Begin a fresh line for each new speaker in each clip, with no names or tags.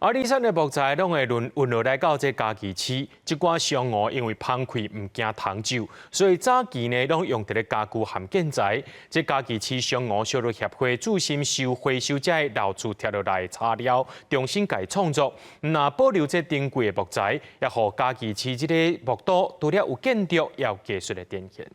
阿里山的木材拢会运落来到这家己市，即寡商户因为芳气唔惊糖酒，所以早期呢拢用伫咧家具含建材。这家己市商户小路协会注心收回收这老厝摕落来的材料，重新改创作，那保留这珍贵的木材，也互家己市这个木都除了有建筑，也有技术的展现。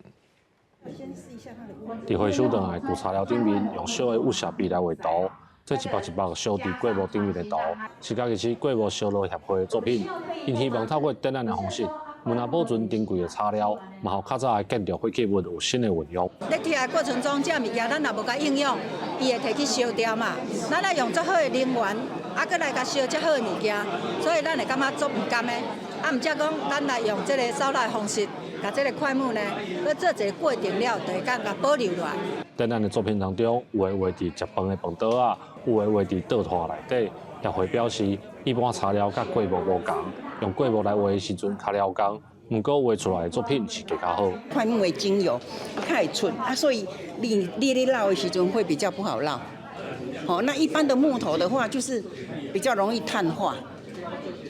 伫回收上来旧材料顶面，用小的雾纱笔来画图。这一幅一幅烧伫过木顶面的图，是家己市过木烧路协会的作品。因希望透过展览的方式，不但保存珍贵的材料，嘛互较早的建筑废弃物有新的运用。
在摕来过程中，这物件咱若无甲应用，伊会摕去烧掉嘛。咱来用足好的能源，搁来甲烧足好的物件，所以咱会感觉做唔甘的。毋则讲咱来用这个烧蜡的方式，甲这个块木呢，去做一个过程了，就会甲保留落来。
展览的作品当中，有的画伫食饭的饭桌啊，有的画伫倒拖内底。协会表示，一般材料甲过木无同，用过木来画的时阵较了工，不过画出来的作品是更加好。
块木的精油太纯啊，所以你烙的时阵会比较不好烙。好，那一般的木头的话，就是比较容易碳化。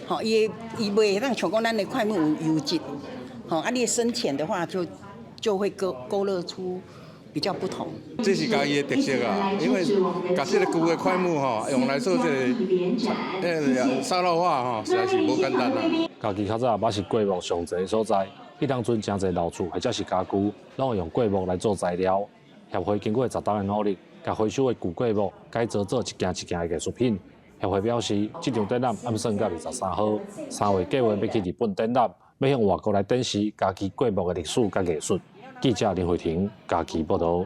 好，伊袂让像讲咱的块木有油质。好，啊，你深浅的话就会勾勒出比较不同。
这是家己的特色啊，因为把这个旧的块木用来做沙漏化实在是无简单啊。
家己较早嘛是过木上侪所在，迄当阵真侪老厝或者是家具，拢会用过木来做材料。协会经过10年的努力，甲回收的旧过木改造做一件一件的艺术品。协会表示，这场展览暗算到23号，3月计划要去日本展览，要向外国来展示家己过木的历史甲艺术。记者林慧婷，家己报道。